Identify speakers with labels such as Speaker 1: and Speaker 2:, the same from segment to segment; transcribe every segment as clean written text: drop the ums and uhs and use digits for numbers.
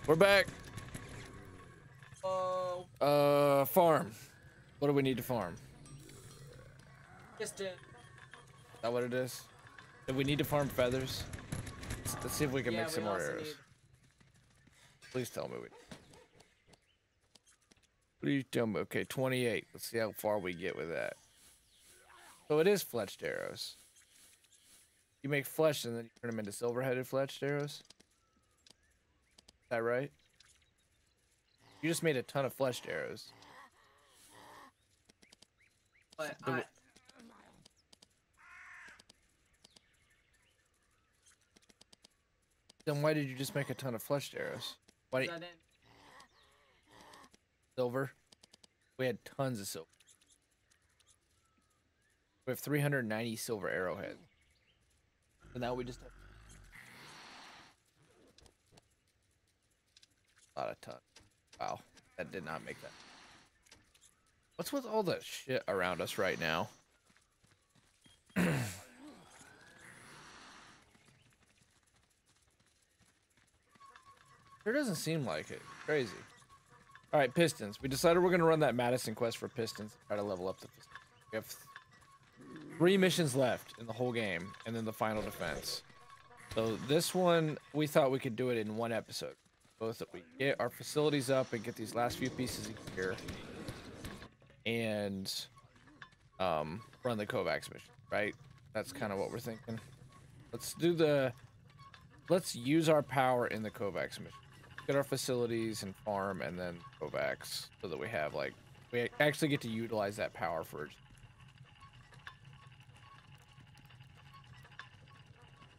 Speaker 1: We're back.
Speaker 2: Oh.
Speaker 1: Farm. What do we need to farm?
Speaker 2: Just to.
Speaker 1: Is that what it is? Do we need to farm feathers? Let's see if we can make some more arrows. Please tell me we. Please tell me. Okay, 28. Let's see how far we get with that. So it is fletched arrows. You make flesh and then you turn them into silver-headed fletched arrows. Is that right? You just made a ton of fletched arrows.
Speaker 2: But
Speaker 1: then why did you just make a ton of fletched arrows? Why did silver? We had tons of silver. We have 390 silver arrowheads. So now we just have a lot of tons. Wow, that did not make that. What's with all the shit around us right now? There doesn't seem like it. Crazy. All right, pistons. We decided we're gonna run that Madison quest for pistons. Try to level up the pistons. We have 3 missions left in the whole game, and then the final defense. So this one, we thought we could do it in one episode. Both that we get our facilities up and get these last few pieces of gear, and run the Kovacs mission. Right? That's kind of what we're thinking. Let's do the. Let's use our power in the Kovacs mission. Get our facilities and farm, and then Kovacs, so that we have like we actually get to utilize that power for.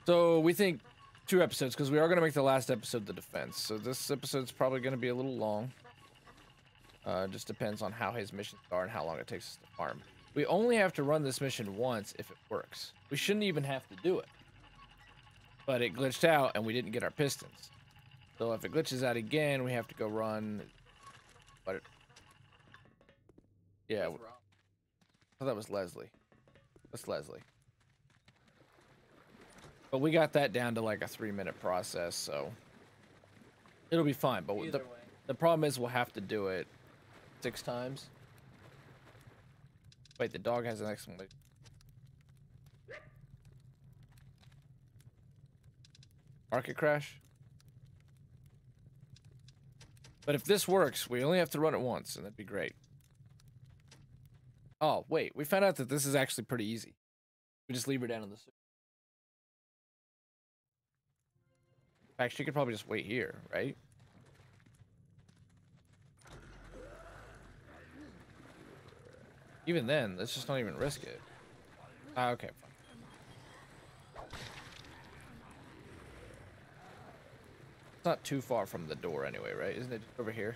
Speaker 1: So we think 2 episodes, because we are going to make the last episode the defense. So this episode's probably going to be a little long. Just depends on how his missions are and how long it takes us to farm. We only have to run this mission once if it works. We shouldn't even have to do it. But it glitched out and we didn't get our pistons. So if it glitches out again, we have to go run. But yeah, oh, that was Leslie. That's Leslie. But we got that down to like a 3-minute process, so it'll be fine. But the problem is we'll have to do it 6 times. Wait, the dog has an exclamation. Market crash? But if this works, we only have to run it once, and that'd be great. Oh, wait, we found out that this is actually pretty easy. We just leave her down in the sewer. In fact, she could probably just wait here, right? Even then, let's just not even risk it. Ah, okay, fine. It's not too far from the door anyway, right? Isn't it over here?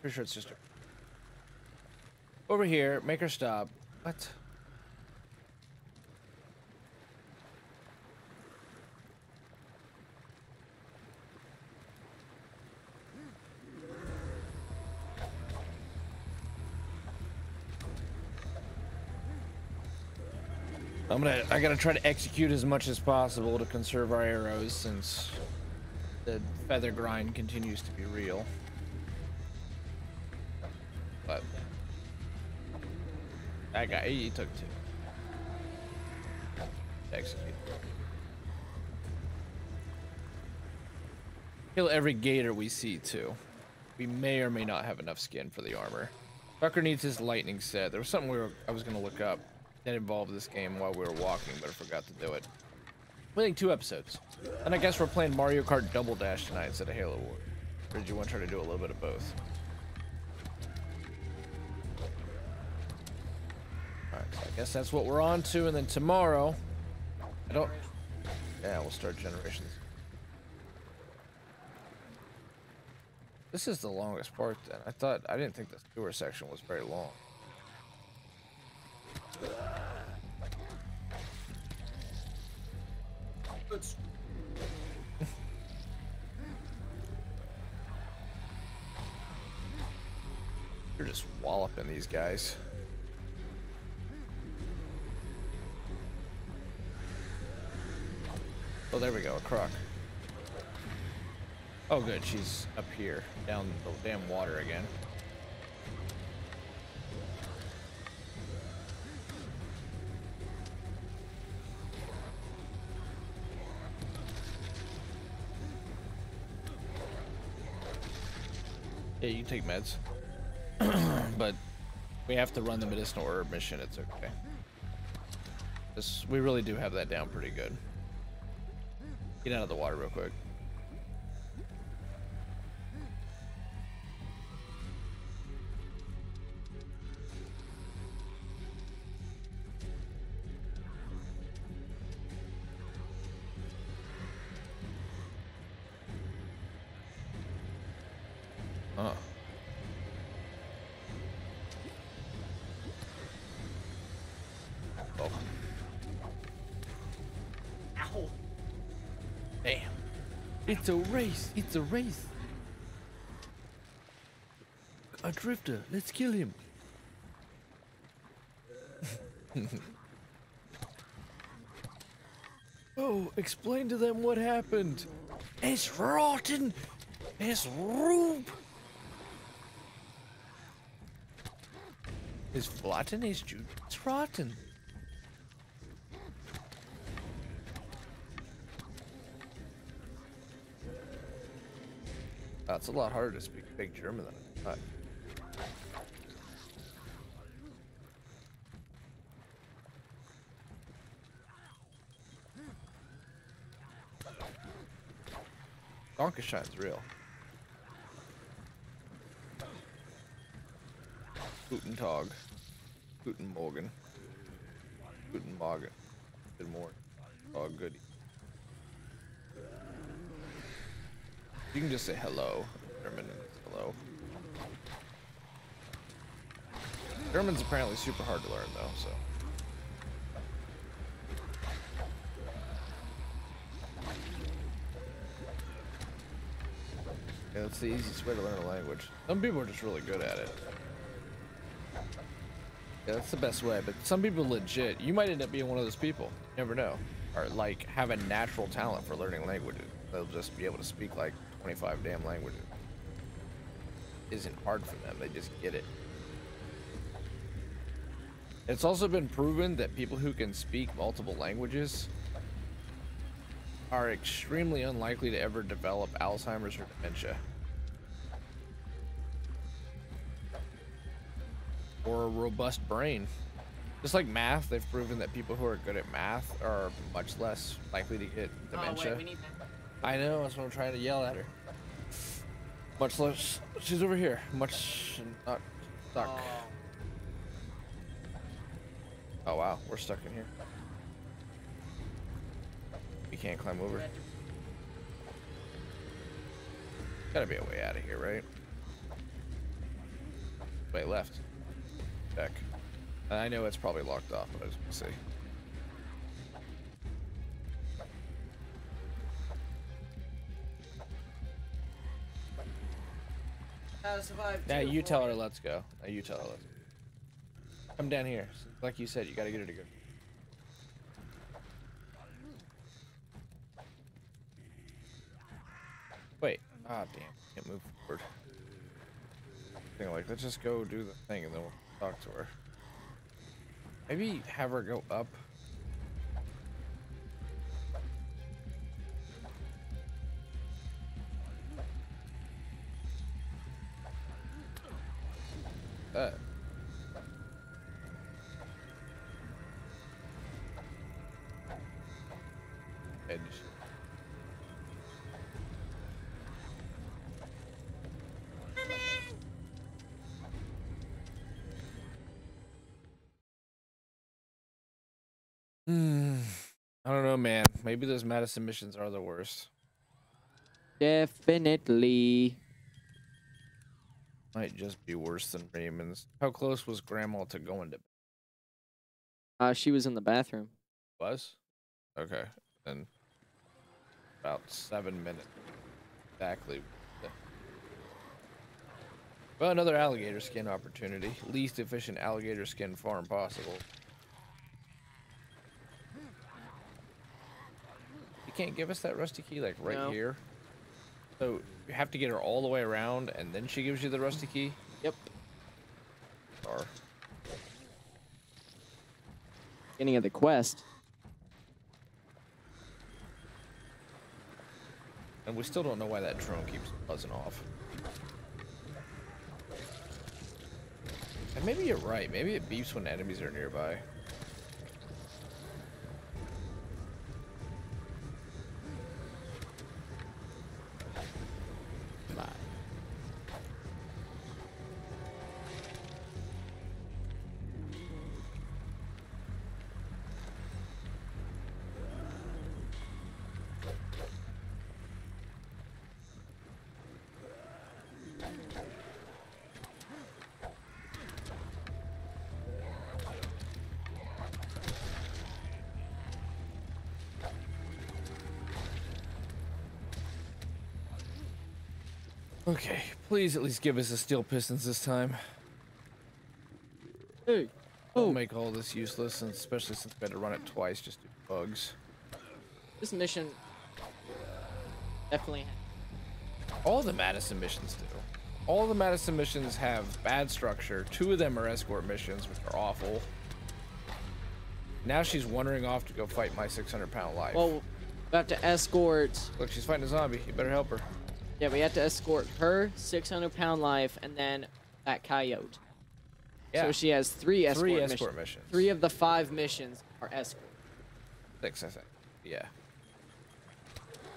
Speaker 1: Pretty sure it's just over here. Make her stop. What? I gotta try to execute as much as possible to conserve our arrows, since the feather grind continues to be real. But that guy, he took 2. Execute. Kill every gator we see too. We may or may not have enough skin for the armor. Tucker needs his lightning set. There was something I was gonna look up that involved this game while we were walking, but I forgot to do it. I think 2 episodes. And I guess we're playing Mario Kart Double Dash tonight instead of Halo War. Or did you want to try to do a little bit of both? Alright, so I guess that's what we're on to, and then tomorrow... Yeah, we'll start Generations. This is the longest part then. I didn't think the sewer section was very long. You're just walloping these guys. Oh, there we go, a croc. Oh, good. She's up here, down the damn water again. Yeah, you can take meds. But we have to run the medicinal herb mission. It's okay. We really do have that down pretty good. Get out of the water real quick. Huh. Oh.
Speaker 2: Ow.
Speaker 1: Damn. It's a race. It's a race. A drifter. Let's kill him. Oh, explain to them what happened. It's rotten. It's roob. It's rotten. It's juice. It's rotten. It's a lot harder to speak fake German than I thought. Donkenshine's real. Guten Tag. Guten Morgen. Guten Morgen. Good morning. Oh, goody. You can just say hello. German is hello. German's apparently super hard to learn though, so. Yeah, that's the easiest way to learn a language. Some people are just really good at it. Yeah, that's the best way, but some people legit, you might end up being one of those people. You never know. Or like have a natural talent for learning languages. They'll just be able to speak like 25 damn languages. Isn't hard for them, they just get it. It's also been proven that people who can speak multiple languages are extremely unlikely to ever develop Alzheimer's or dementia. Or a robust brain. Just like math, they've proven that people who are good at math are much less likely to get dementia.
Speaker 2: Oh, wait, we need that.
Speaker 1: I know, that's what I'm trying to yell at her. Much less, she's over here. Much not stuck.
Speaker 2: Oh.
Speaker 1: Oh wow, we're stuck in here. We can't climb over. Gotta be a way out of here, right? Wait, left. Check. I know it's probably locked off, but I just want to see.
Speaker 2: How to survive.
Speaker 1: Now you tell her let's go. Now you tell her let's go. Come down here. Like you said, you gotta get her to go. Wait. Ah, damn. Can't move forward. Like, let's just go do the thing and then we'll talk to her. Maybe have her go up. Edge. I don't know, man. Maybe those Madison missions are the worst.
Speaker 3: Definitely.
Speaker 1: Might just be worse than Raymond's. How close was Grandma to going to
Speaker 3: She was in the bathroom.
Speaker 1: was? Okay. Then about 7 minutes. Exactly. Well, another alligator skin opportunity. Least efficient alligator skin farm possible. You can't give us that rusty key like right
Speaker 3: No.
Speaker 1: here. So you have to get her all the way around, and then she gives you the rusty key.
Speaker 3: Yep.
Speaker 1: Or
Speaker 3: Beginning of the quest.
Speaker 1: and we still don't know why that drone keeps buzzing off. And maybe you're right. Maybe it beeps when enemies are nearby. Okay, please at least give us the steel pistons this time.
Speaker 3: Hey.
Speaker 1: Don't make all this useless, and especially since we had to run it twice just to bugs.
Speaker 3: This mission definitely.
Speaker 1: All the Madison missions do. All the Madison missions have bad structure. 2 of them are escort missions, which are awful. Now she's wandering off to go fight my 600-pound life.
Speaker 3: Well, we have to escort.
Speaker 1: Look, she's fighting a zombie. You better help her.
Speaker 3: Yeah, we have to escort her 600-pound life and then that coyote.
Speaker 1: Yeah.
Speaker 3: So she has 3 escort,
Speaker 1: Three escort missions.
Speaker 3: 3 of the 5 missions are escort.
Speaker 1: 6, I think. Yeah.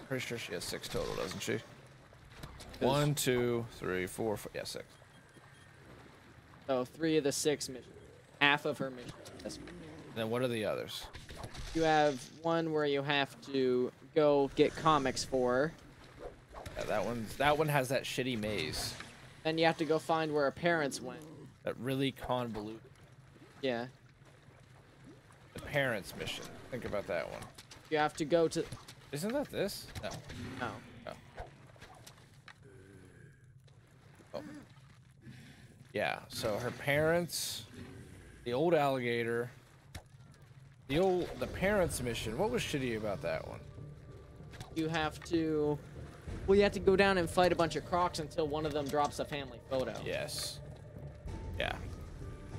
Speaker 1: Pretty sure she has 6 total, doesn't she? 1, 2, 3, 4, 5. Yeah, 6.
Speaker 3: So 3 of the 6 missions. Half of her mission. Escort.
Speaker 1: Then what are the others?
Speaker 3: You have one where you have to go get comics for her.
Speaker 1: Yeah, that one has that shitty maze.
Speaker 3: Then you have to go find where her parents went.
Speaker 1: That really convoluted.
Speaker 3: Yeah.
Speaker 1: The parents mission. Think about that one.
Speaker 3: You have to go to.
Speaker 1: Isn't that this? No.
Speaker 3: No.
Speaker 1: Oh. Oh. Yeah, so her parents, the old alligator, the parents mission. What was shitty about that one?
Speaker 3: You have to. Well, you have to go down and fight a bunch of crocs until one of them drops a family photo.
Speaker 1: Yes. Yeah.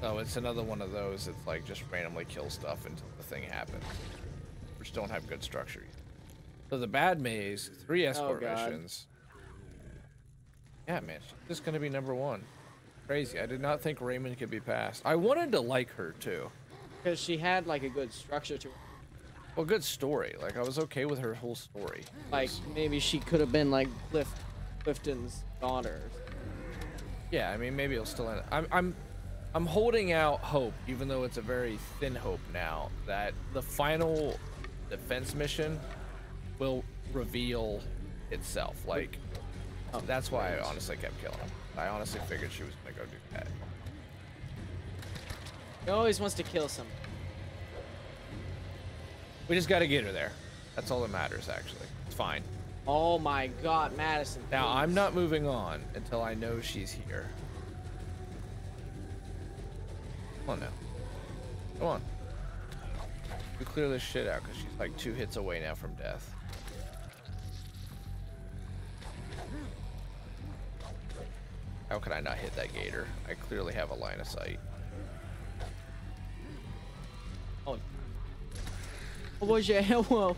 Speaker 1: Oh, it's another one of those that's like just randomly kill stuff until the thing happens, which don't have good structure. So the bad maze, 3 escort missions. Yeah, man, she's just gonna be number 1. Crazy. I did not think Raymond could be passed. I wanted to like her too.
Speaker 3: Because she had like a good structure to her.
Speaker 1: Well, good story. Like I was okay with her whole story.
Speaker 3: Like maybe she could have been like Clifton's daughter.
Speaker 1: Yeah, I mean maybe it'll still end. I'm holding out hope, even though it's a very thin hope now, that the final defense mission will reveal itself. Like that's why I honestly kept killing him. I honestly figured she was gonna go do that.
Speaker 3: He always wants to kill someone.
Speaker 1: We just gotta get her there. That's all that matters, actually. It's fine.
Speaker 3: Oh my God, Madison.
Speaker 1: Now,
Speaker 3: please.
Speaker 1: I'm not moving on until I know she's here. Come on now. Come on. We clear this shit out because she's like 2 hits away now from death. How could I not hit that gator? I clearly have a line of sight.
Speaker 3: Oh. What was your elbow?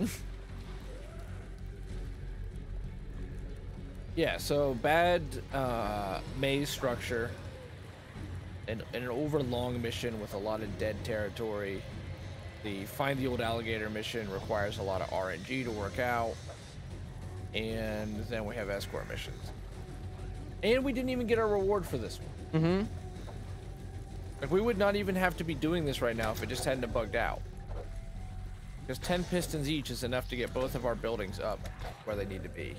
Speaker 1: Yeah, so bad maze structure, and an overlong mission with a lot of dead territory. The Find the Old Alligator mission requires a lot of RNG to work out. And then we have escort missions. And we didn't even get our reward for this one.
Speaker 3: Mm-hmm.
Speaker 1: Like, we would not even have to be doing this right now if it just hadn't have bugged out. Because 10 pistons each is enough to get both of our buildings up where they need to be.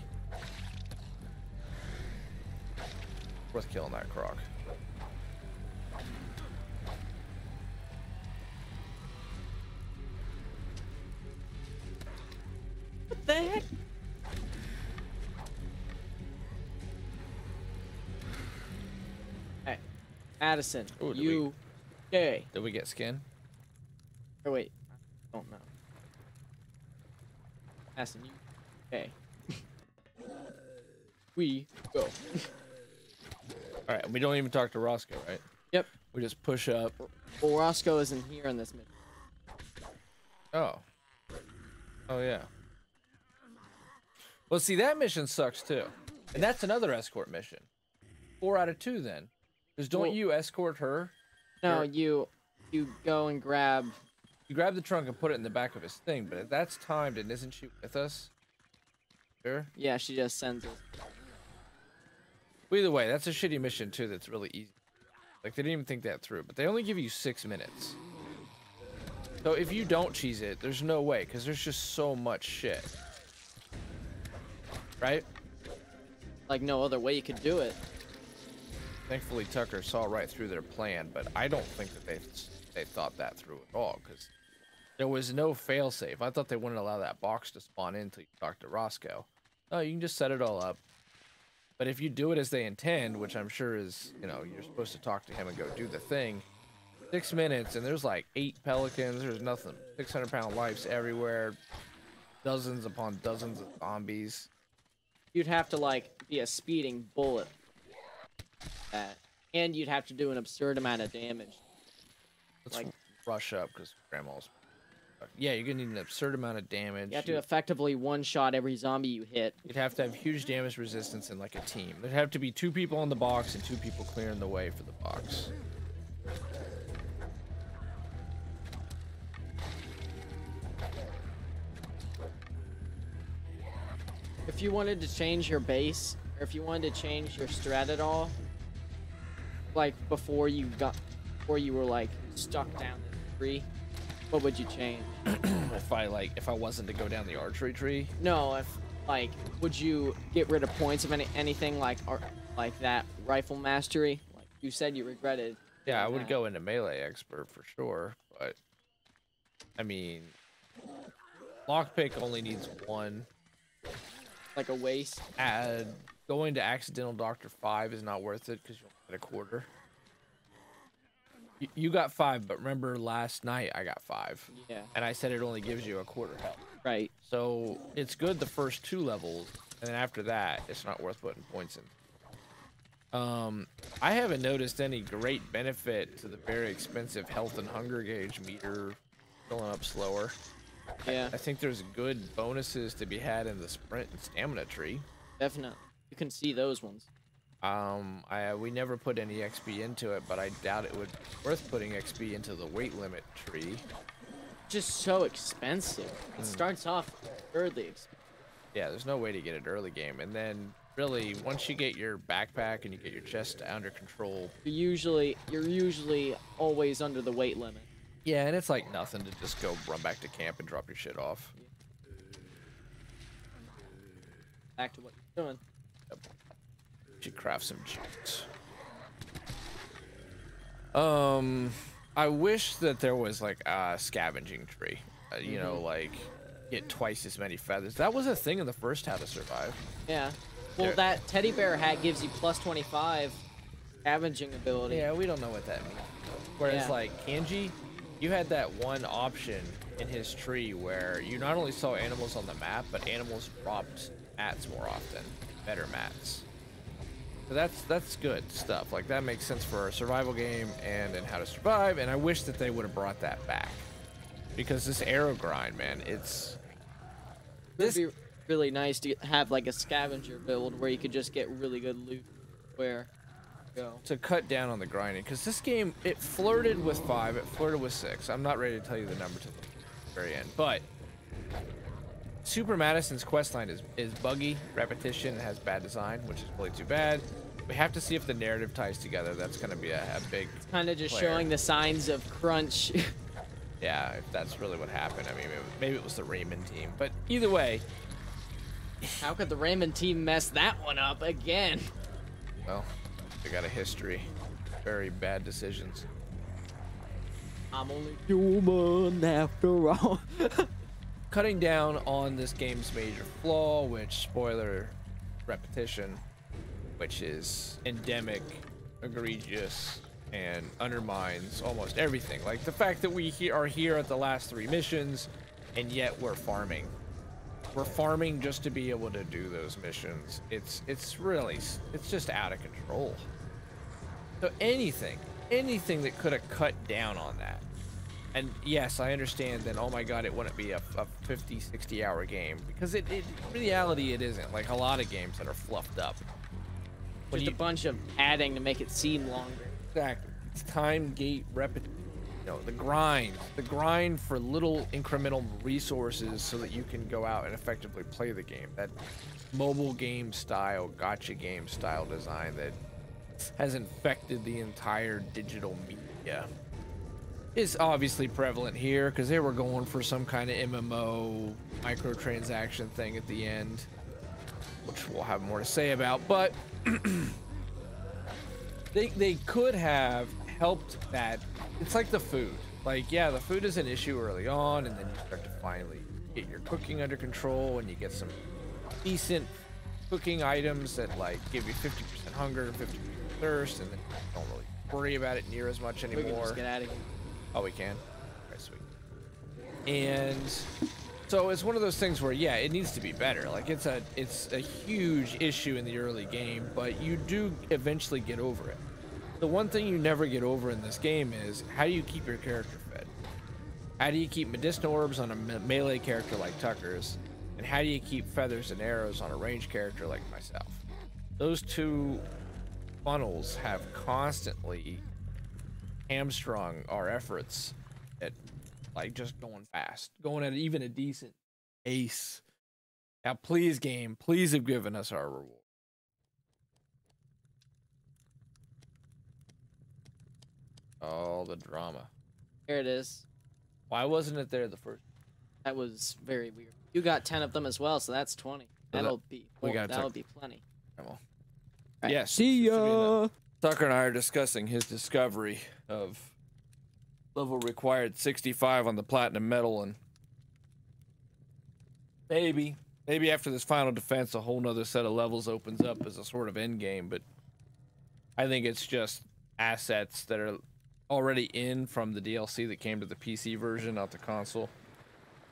Speaker 1: Worth killing that croc.
Speaker 3: What the heck? Hey, Addison,
Speaker 1: Ooh,
Speaker 3: you. Okay.
Speaker 1: Did we get skin?
Speaker 3: Oh wait, I don't know. Addison, you. Okay. we go.
Speaker 1: All right, we don't even talk to Roscoe, right?
Speaker 3: Yep.
Speaker 1: We just push up.
Speaker 3: Well, Roscoe isn't here in this mission.
Speaker 1: Oh. Oh, yeah. Well, see, that mission sucks, too. And that's another escort mission. 4 out of 2, then. Because don't
Speaker 3: Well-
Speaker 1: you escort her?
Speaker 3: No,
Speaker 1: You're-
Speaker 3: you go and grab.
Speaker 1: You grab the trunk and put it in the back of his thing, but if that's timed and isn't she with us? Sure.
Speaker 3: Yeah, she just sends us.
Speaker 1: Well, either way, that's a shitty mission, too, that's really easy. Like, they didn't even think that through. But they only give you 6 minutes. So if you don't cheese it, there's no way, because there's just so much shit. Right?
Speaker 3: Like no other way you could do it.
Speaker 1: Thankfully, Tucker saw right through their plan, but I don't think that they thought that through at all, because there was no failsafe. I thought they wouldn't allow that box to spawn in until you talk to Roscoe. No, you can just set it all up. But if you do it as they intend, which I'm sure is, you know, you're supposed to talk to him and go do the thing, 6 minutes, and there's like 8 pelicans, there's nothing. 600-pound lives everywhere, dozens upon dozens of zombies.
Speaker 3: You'd have to like be a speeding bullet. And you'd have to do an absurd amount of damage.
Speaker 1: Let's
Speaker 3: Like-
Speaker 1: rush up, because Grandma's... Yeah, you're gonna need an absurd amount of damage.
Speaker 3: You have to effectively one-shot every zombie you hit.
Speaker 1: You'd have to have huge damage resistance in like a team. There'd have to be 2 people on the box and 2 people clearing the way for the box.
Speaker 3: If you wanted to change your base, or if you wanted to change your strat at all, like before you were like stuck down the tree, what would you change?
Speaker 1: If I wasn't to go down the archery tree,
Speaker 3: No, if like, would you get rid of points of anything like like that rifle mastery? Like you said, you regretted.
Speaker 1: yeah, I
Speaker 3: doing
Speaker 1: would
Speaker 3: that.
Speaker 1: go into melee expert for sure. But I mean, lockpick only needs 1.
Speaker 3: Like a waste.
Speaker 1: Going to accidental Doctor 5 is not worth it because you'll get a quarter. You got 5, but remember last night I got 5,
Speaker 3: Yeah.
Speaker 1: and I said it only gives you a quarter health.
Speaker 3: Right.
Speaker 1: So it's good the first 2 levels, and then after that, it's not worth putting points in. I haven't noticed any great benefit to the very expensive health and hunger gauge meter filling up slower.
Speaker 3: Yeah.
Speaker 1: I think there's good bonuses to be had in the sprint and stamina tree.
Speaker 3: Definitely. You can see those ones.
Speaker 1: We never put any XP into it, but I doubt it would be worth putting XP into the weight limit tree.
Speaker 3: Just so expensive. It starts off absurdly expensive.
Speaker 1: Yeah, there's no way to get it early game, and then really once you get your backpack and you get your chest under control.
Speaker 3: You're usually always under the weight limit.
Speaker 1: Yeah, and it's like nothing to just go run back to camp and drop your shit off.
Speaker 3: Back to what you're doing.
Speaker 1: Should craft some jutes. I wish that there was like a scavenging tree. You know, like get twice as many feathers. That was a thing in the first How to Survive.
Speaker 3: Yeah. Well,
Speaker 1: There-
Speaker 3: that teddy bear hat gives you plus 25 scavenging ability.
Speaker 1: Yeah, we don't know what that means. Whereas
Speaker 3: Yeah.
Speaker 1: like Kanji, you had that one option in his tree where you not only saw animals on the map, but animals dropped mats more often, better mats. So that's good stuff. Like that makes sense for a survival game and in How to Survive. And I wish that they would have brought that back because this arrow grind, man, it's
Speaker 3: It'd be really nice to have like a scavenger build where you could just get really good loot. Where go?
Speaker 1: to cut down on the grinding because this game it flirted with 5, it flirted with 6. I'm not ready to tell you the number to the very end, but Super Madison's questline is buggy, repetition, and has bad design, which is really too bad. We have to see if the narrative ties together. That's going to be a big
Speaker 3: Kind of just
Speaker 1: player.
Speaker 3: showing the signs of crunch.
Speaker 1: Yeah, if that's really what happened. I mean, maybe it was the Raymond team, but either way,
Speaker 3: How could the Raymond team mess that one up again?
Speaker 1: well, they got a history, very bad decisions.
Speaker 3: I'm only human after all.
Speaker 1: Cutting down on this game's major flaw, which, spoiler, repetition, which is endemic, egregious, and undermines almost everything. Like the fact that we are here at the last 3 missions, and yet we're farming. we're farming just to be able to do those missions. It's just out of control. So anything that could have cut down on that. And yes, I understand that, oh my god, it wouldn't be a 50, 60 hour game, because in reality it isn't, like a lot of games that are fluffed up.
Speaker 3: Just a bunch of adding to make it seem longer.
Speaker 1: Exactly. It's time, gate, repetition. You know, the grind for little incremental resources so that you can go out and effectively play the game. That mobile game style, gacha game style design that has infected the entire digital media is obviously prevalent here, because they were going for some kind of MMO microtransaction thing at the end, which we'll have more to say about, but they could have helped that. It's like the food. Like, yeah, the food is an issue early on, and then you start to finally get your cooking under control, and you get some decent cooking items that like give you 50% hunger and 50% thirst, and then you don't really worry about it near as much anymore.
Speaker 3: We can just get out of here.
Speaker 1: Oh, we can? Okay, sweet. And so it's one of those things where, yeah, it needs to be better. Like, it's a huge issue in the early game, but you do eventually get over it. The one thing you never get over in this game is, how do you keep your character fed? How do you keep medicinal orbs on a melee character like Tucker's? And how do you keep feathers and arrows on a ranged character like myself? Those two funnels have constantly hamstrung our efforts at, like, just going fast, going at even a decent pace. Now, please, game, please have given us our reward. Oh, the drama.
Speaker 3: Here it is.
Speaker 1: Why wasn't it there the first?
Speaker 3: That was very weird. You got 10 of them as well, so that's 20. That'll be plenty.
Speaker 1: Come on.
Speaker 3: Right.
Speaker 1: Yes.
Speaker 3: See ya.
Speaker 1: Tucker and I are discussing his discovery of level required 65 on the platinum medal, and maybe after this final defense, a whole nother set of levels opens up as a sort of end game. But I think it's just assets that are already in from the DLC that came to the PC version, not the console.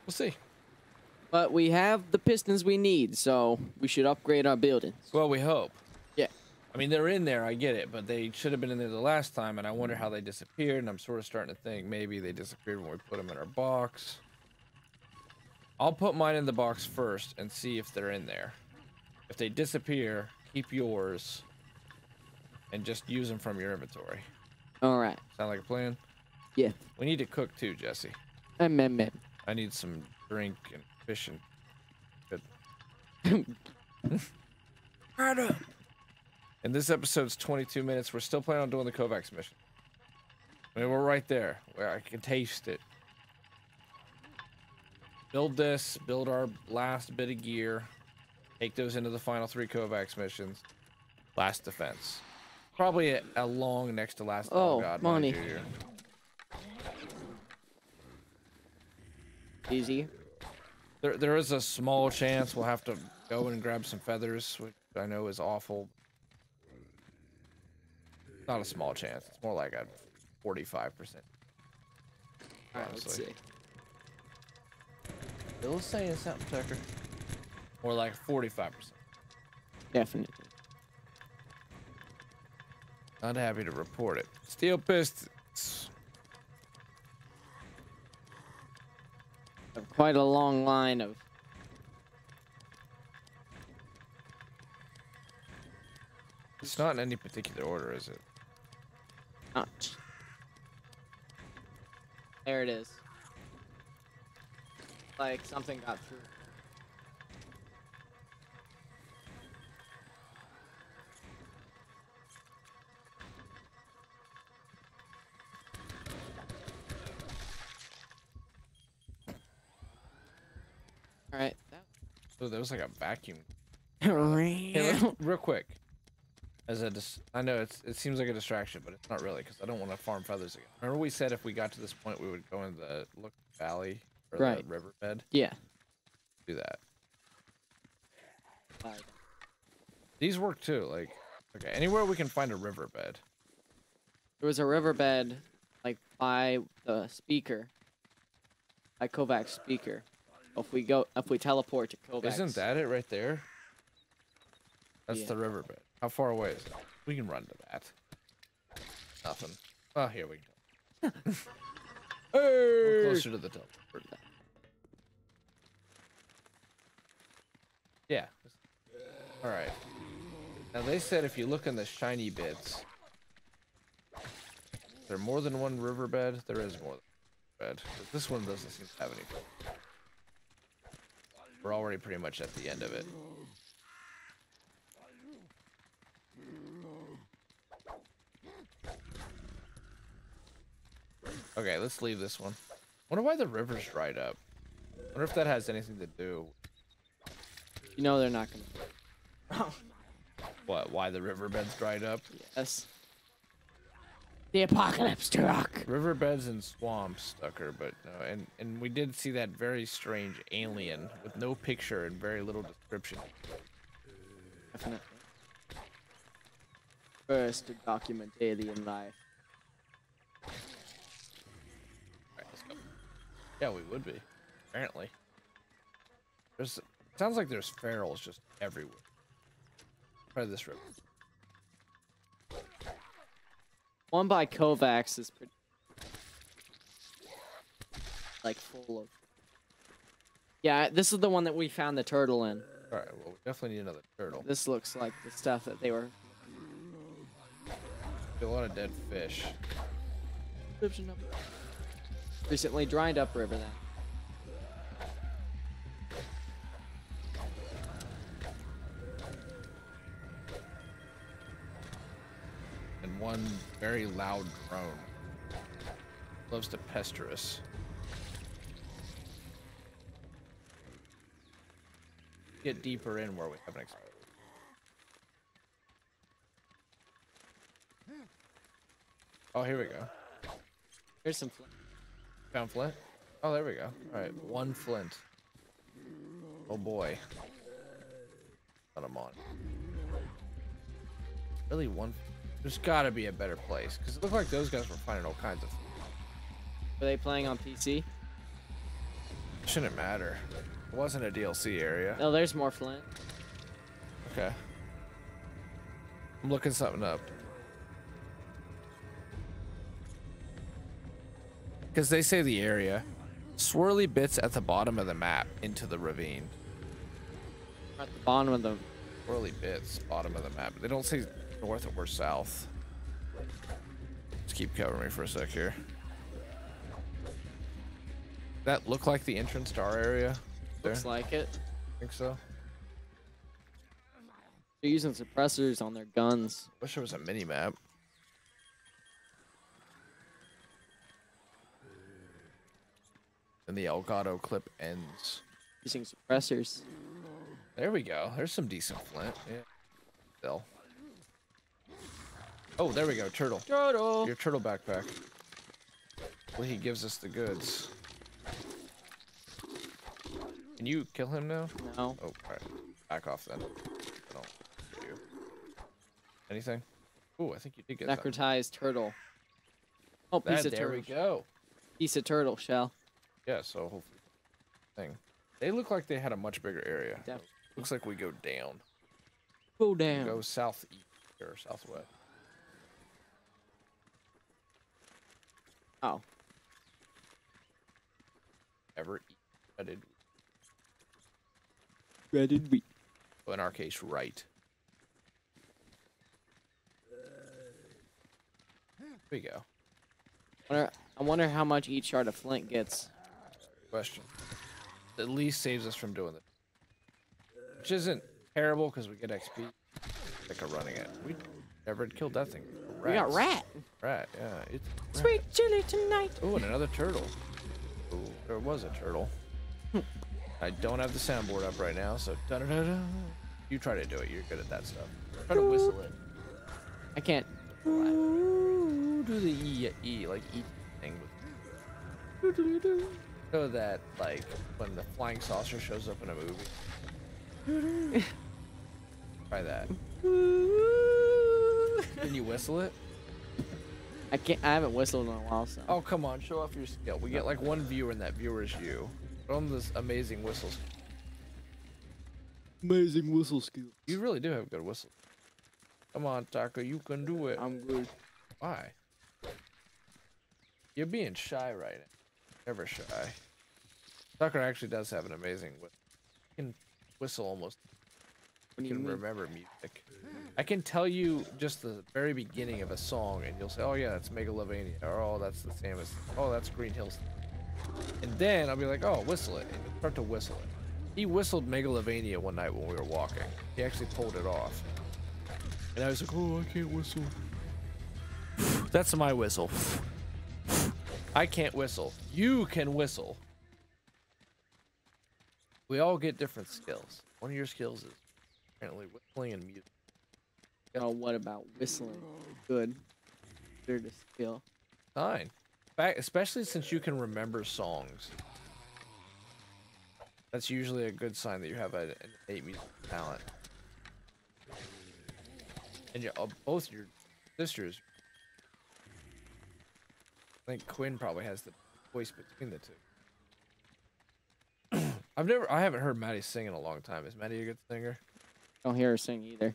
Speaker 1: We'll see.
Speaker 3: But we have the pistons we need, so we should upgrade our buildings.
Speaker 1: Well, we hope.
Speaker 3: Yeah.
Speaker 1: I mean, they're in there, I get it, but they should have been in there the last time, and I wonder how they disappeared, and I'm sort of starting to think maybe they disappeared when we put them in our box. I'll put mine in the box first and see if they're in there. If they disappear, keep yours and just use them from your inventory.
Speaker 3: All right.
Speaker 1: Sound like a plan?
Speaker 3: Yeah.
Speaker 1: We need to cook too, Jesse.
Speaker 3: I
Speaker 1: need some drink and fish and good. And this episode's 22 minutes. We're still planning on doing the Kovacs mission. I mean, we're right there where I can taste it. Build this, build our last bit of gear, take those into the final 3 Kovacs missions. Last defense. Probably a long next to last.
Speaker 3: Oh,
Speaker 1: God,
Speaker 3: money. Easy.
Speaker 1: There is a small chance we'll have to go and grab some feathers, which I know is awful. Not a small chance. It's more like a 45%.
Speaker 3: All right, let's see.
Speaker 1: Bill's saying something, Tucker. More like 45%.
Speaker 3: Definitely.
Speaker 1: Not happy to report it. Steel pistons.
Speaker 3: Quite a long line of.
Speaker 1: It's not in any particular order, is it?
Speaker 3: Not. There it is. Like something got through. All right.
Speaker 1: So there was like a vacuum.
Speaker 3: Yeah,
Speaker 1: Real quick. I know it seems like a distraction, but it's not really, because I don't want to farm feathers again. Remember we said if we got to this point we would go in the valley or the riverbed?
Speaker 3: Yeah.
Speaker 1: Do that. These work too. Like, okay, anywhere we can find a riverbed.
Speaker 3: There was a riverbed, like by the speaker, by Kovac's speaker. If we teleport to Kovacs.
Speaker 1: Isn't that it right there? That's
Speaker 3: Yeah.
Speaker 1: the riverbed. How far away is it? We can run to that. Nothing. Oh, here we go. We're closer to the teleport. Yeah. All right. Now they said if you look in the shiny bits, is there more than one riverbed? There is more than one riverbed. But this one doesn't seem to have any. We're already pretty much at the end of it. Okay, let's leave this one. Wonder why the river's dried up. Wonder if that has anything to do.
Speaker 3: You know they're not gonna.
Speaker 1: What? Why the riverbed's dried up?
Speaker 3: Yes. The apocalypse struck.
Speaker 1: Riverbeds and swamps, Tucker, but no, and we did see that very strange alien with no picture and very little description.
Speaker 3: Definitely. First to document alien life.
Speaker 1: Alright, let's go. Yeah, we would be. Apparently. There's sounds like there's ferals just everywhere. Try this river.
Speaker 3: One by Kovacs is pretty like full of. Yeah, this is the one that we found the turtle in.
Speaker 1: Alright, well we definitely need another turtle.
Speaker 3: This looks like the stuff that they were.
Speaker 1: A lot of dead fish.
Speaker 3: Recently dried up river then.
Speaker 1: And one very loud drone. Loves to pester us. Get deeper in where we haven't explored. Oh, here we go.
Speaker 3: Here's some flint.
Speaker 1: Found flint? Oh, there we go. Alright, one flint. Oh boy. Put him on. Really one... There's gotta be a better place. Because it looked like those guys were finding all kinds of...
Speaker 3: Were they playing on PC?
Speaker 1: Shouldn't matter. It wasn't a DLC area.
Speaker 3: Oh, there's more flint.
Speaker 1: Okay. I'm looking something up. Because they say the area. Swirly bits at the bottom of the map into the ravine.
Speaker 3: At the bottom of the.
Speaker 1: Swirly bits, bottom of the map. They don't say north or south. Just keep covering me for a sec here. That look like the entrance to our area? There?
Speaker 3: Looks like it.
Speaker 1: Think so?
Speaker 3: They're using suppressors on their guns.
Speaker 1: Wish there was a mini map. And the Elgato clip ends.
Speaker 3: Using suppressors.
Speaker 1: There we go. There's some decent flint. Yeah. Still. Oh, there we go. Turtle.
Speaker 3: Turtle.
Speaker 1: Your turtle backpack. Well, he gives us the goods. Can you kill him now?
Speaker 3: No.
Speaker 1: Oh, alright. Back off then. I don't get you. Anything? Ooh, I think you did get that.
Speaker 3: Necrotized turtle. Oh, piece of
Speaker 1: There
Speaker 3: turtle.
Speaker 1: we go.
Speaker 3: Piece of turtle shell.
Speaker 1: Yeah, so hopefully. Thing. They look like they had a much bigger area.
Speaker 3: Definitely.
Speaker 1: Looks like we go down.
Speaker 3: Go down.
Speaker 1: Go southeast or southwest.
Speaker 3: Oh.
Speaker 1: Ever eat breaded.
Speaker 3: Breaded wheat.
Speaker 1: Well, in our case, right. There we go.
Speaker 3: I wonder how much each shard of flint gets.
Speaker 1: Question. At least saves us from doing it. Which isn't terrible because we get XP. Like a running it. We never killed that thing.
Speaker 3: We got rat.
Speaker 1: Rat, yeah. It's
Speaker 3: Sweet chili tonight.
Speaker 1: Oh, and another turtle. Oh, there was a turtle. I don't have the soundboard up right now, so da-da-da-da. You try to do it. You're good at that stuff. Try to whistle it.
Speaker 3: I can't.
Speaker 1: Ooh, do the E, like E thing. So that, like, when the flying saucer shows up in a movie. Try that. Can you whistle it?
Speaker 3: I can't. I haven't whistled in a while, so.
Speaker 1: Oh, come on. Show off your skill. We get, like, one viewer, and that viewer is you. Put on this amazing whistles.
Speaker 3: Amazing whistle skills.
Speaker 1: You really do have good whistles. Come on, Taco, you can do it.
Speaker 3: I'm good.
Speaker 1: Why? You're being shy right now. Never shy. Tucker actually does have an amazing whistle. He can whistle almost.
Speaker 3: What do
Speaker 1: He
Speaker 3: you
Speaker 1: can
Speaker 3: mean?
Speaker 1: remember music. I can tell you just the very beginning of a song, and you'll say, "Oh yeah, that's Megalovania," or "Oh, that's the Samus," "Oh, that's Green Hills." And then I'll be like, "Oh, whistle it," and you'll start to whistle it. He whistled Megalovania one night when we were walking. He actually pulled it off, and I was like, "Oh, I can't whistle." That's my whistle. I can't whistle. You can whistle. We all get different skills. One of your skills is apparently whistling and music.
Speaker 3: Oh, what about whistling? Good. Good to skill.
Speaker 1: Fine. Especially since you can remember songs. That's usually a good sign that you have an innate musical talent. And both your sisters. I think Quinn probably has the voice between the two. I haven't heard Maddie sing in a long time. Is Maddie a good singer?
Speaker 3: Don't hear her sing either.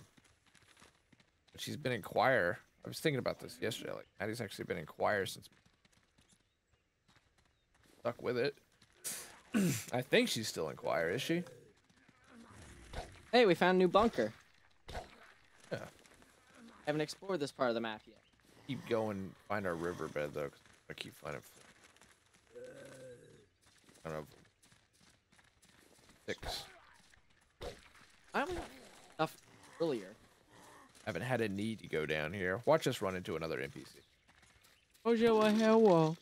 Speaker 1: She's been in choir. I was thinking about this yesterday. Like, Maddie's actually been in choir since. Stuck with it. I think she's still in choir, is she?
Speaker 3: Hey, we found a new bunker.
Speaker 1: Yeah.
Speaker 3: Haven't explored this part of the map yet.
Speaker 1: Keep going, find our riverbed though, 'cause I keep finding. I don't know. 6.
Speaker 3: I only got stuff earlier.
Speaker 1: Haven't had a need to go down here. Watch us run into another NPC.
Speaker 3: Oh, yeah, what hell?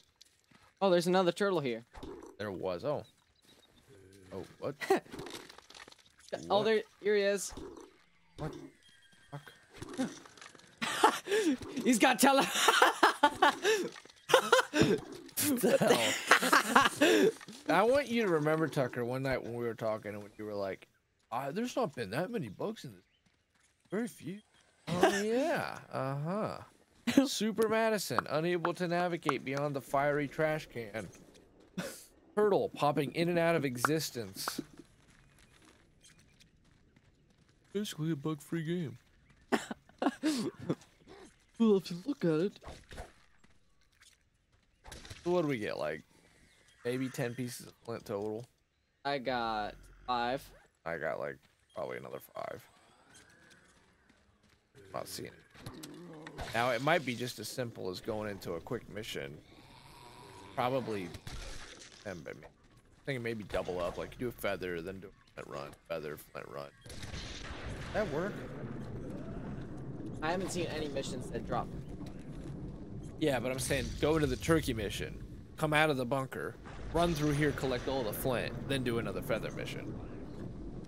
Speaker 3: Oh, there's another turtle here.
Speaker 1: There was. Oh. Oh, what?
Speaker 3: Oh, there, here he is.
Speaker 1: What? Fuck.
Speaker 3: He's got tele.
Speaker 1: The hell? I want you to remember, Tucker, one night when we were talking and when you were like, there's not been that many bugs in this. Very few. Oh, yeah. Uh-huh. Super Madison, unable to navigate beyond the fiery trash can. Turtle popping in and out of existence. Basically a bug-free game.
Speaker 3: Well, if you look at it.
Speaker 1: So what do we get, like, maybe 10 pieces of flint total?
Speaker 3: I got 5.
Speaker 1: I got, like, probably another 5. Not seeing it. Now, it might be just as simple as going into a quick mission. Probably, I'm thinking maybe double up, like do a feather, then do a flint run, feather, flint run. That work?
Speaker 3: I haven't seen any missions that drop.
Speaker 1: Yeah, but I'm saying go to the turkey mission, come out of the bunker, run through here, collect all the flint, then do another feather mission.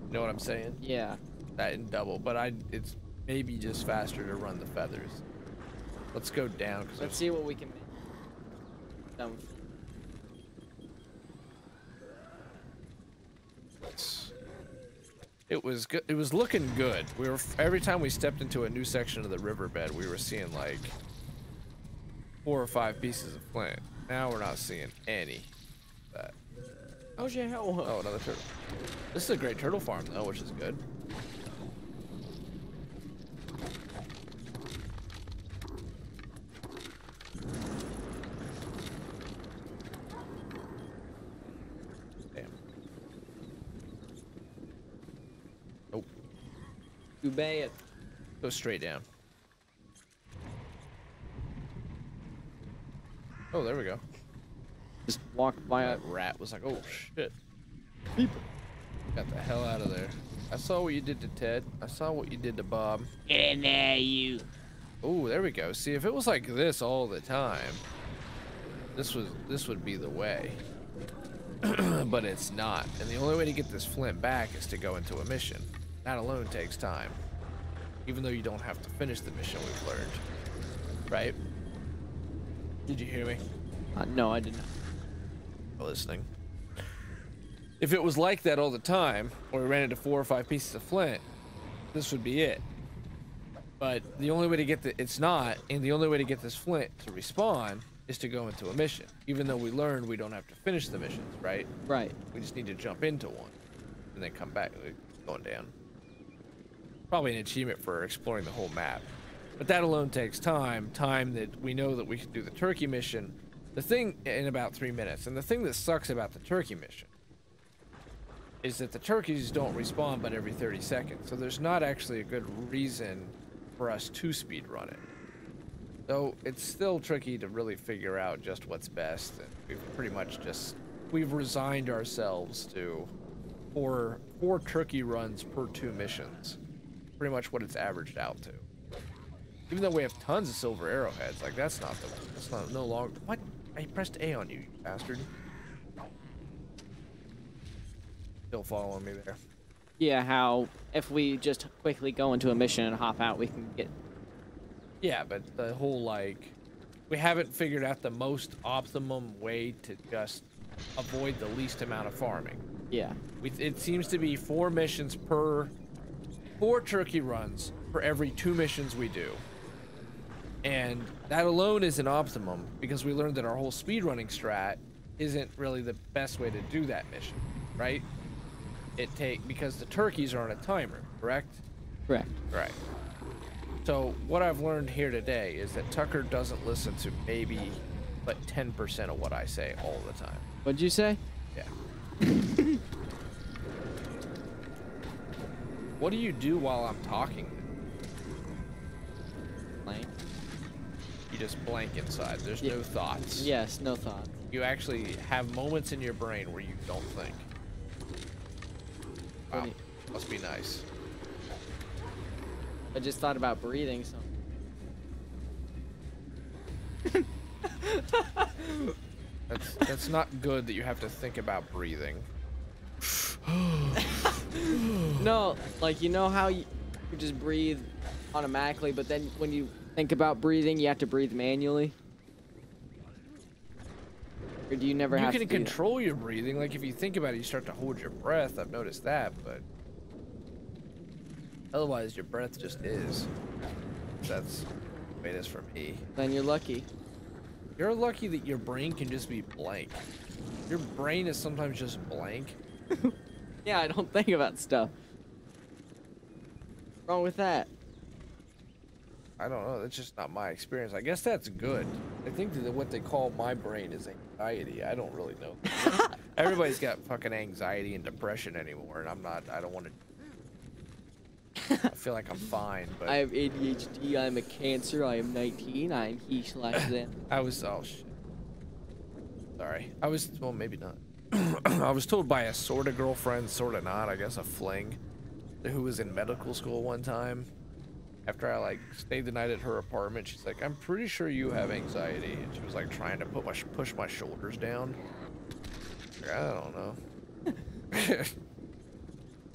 Speaker 1: You know what I'm saying?
Speaker 3: Yeah.
Speaker 1: That in double, but it's maybe just faster to run the feathers. Let's go down.
Speaker 3: Let's see what we can make.
Speaker 1: It was good. It was looking good. We were every time we stepped into a new section of the riverbed, we were seeing like 4 or 5 pieces of flint. Now we're not seeing any. That.
Speaker 3: Oh yeah.
Speaker 1: Oh, another turtle. This is a great turtle farm though, which is good.
Speaker 3: Bay it.
Speaker 1: Go straight down. Oh, there we go.
Speaker 3: Just walk by
Speaker 1: That
Speaker 3: it.
Speaker 1: rat was like, oh shit.
Speaker 3: People.
Speaker 1: Got the hell out of there. I saw what you did to Ted. I saw what you did to Bob.
Speaker 3: Get in there, you.
Speaker 1: Oh, there we go. See, if it was like this all the time, this would be the way. But it's not. And the only way to get this flint back is to go into a mission. That alone takes time. Even though you don't have to finish the mission, we've learned. Right? Did you hear me?
Speaker 3: No, I did not.
Speaker 1: Listening. If it was like that all the time, or we ran into 4 or 5 pieces of flint, this would be it. But the only way to get it's not, and the only way to get this flint to respawn is to go into a mission. Even though we learned we don't have to finish the missions, right?
Speaker 3: Right.
Speaker 1: We just need to jump into one and then come back. Going down. Probably an achievement for exploring the whole map. But that alone takes time that we know that we can do the turkey mission. The thing in about 3 minutes. And the thing that sucks about the turkey mission is that the turkeys don't respawn but every 30 seconds. So there's not actually a good reason for us to speedrun it. So it's still tricky to really figure out just what's best. And we've pretty much we've resigned ourselves to four turkey runs per 2 missions. Pretty much what it's averaged out to. Even though we have tons of silver arrowheads, like that's not no longer. What? I pressed A on you, you bastard. Still following me there.
Speaker 3: Yeah, how if we just quickly go into a mission and hop out, we can get.
Speaker 1: Yeah, but the whole like, we haven't figured out the most optimum way to just avoid the least amount of farming.
Speaker 3: Yeah.
Speaker 1: It seems to be 4 missions per 4 turkey runs for every 2 missions we do. And that alone is an optimum because we learned that our whole speedrunning strat isn't really the best way to do that mission, right? Because the turkeys are on a timer, correct?
Speaker 3: Correct.
Speaker 1: Right. So what I've learned here today is that Tucker doesn't listen to maybe but 10% of what I say all the time.
Speaker 3: What'd you say?
Speaker 1: Yeah. What do you do while I'm talking?
Speaker 3: Blank.
Speaker 1: You just blank inside. There's no thoughts.
Speaker 3: Yes, no thought.
Speaker 1: You actually have moments in your brain where you don't think. Wow. Must be nice.
Speaker 3: I just thought about breathing, so.
Speaker 1: That's not good that you have to think about breathing.
Speaker 3: No, like you know how you just breathe automatically, but then when you think about breathing, you have to breathe manually? Or do you never have to?
Speaker 1: You can control your breathing. Like if you think about it, you start to hold your breath. I've noticed that, but otherwise your breath just is. That's the way it is for me.
Speaker 3: Then you're lucky.
Speaker 1: You're lucky that your brain can just be blank. Your brain is sometimes just blank.
Speaker 3: Yeah, I don't think about stuff. What's wrong with that?
Speaker 1: I don't know. That's just not my experience. I guess that's good. I think that what they call my brain is anxiety. I don't really know. Everybody's got fucking anxiety and depression anymore, and I'm not. I don't want to. I feel like I'm fine, but
Speaker 3: I have ADHD. I'm a cancer. I am 19. I am he/them.
Speaker 1: I was. Oh shit. Sorry. I was. Well, maybe not. I was told by a sorta girlfriend, sorta not. I guess a fling, who was in medical school one time. After I like stayed the night at her apartment, she's like, "I'm pretty sure you have anxiety," and she was like trying to push my shoulders down. Like, I don't know.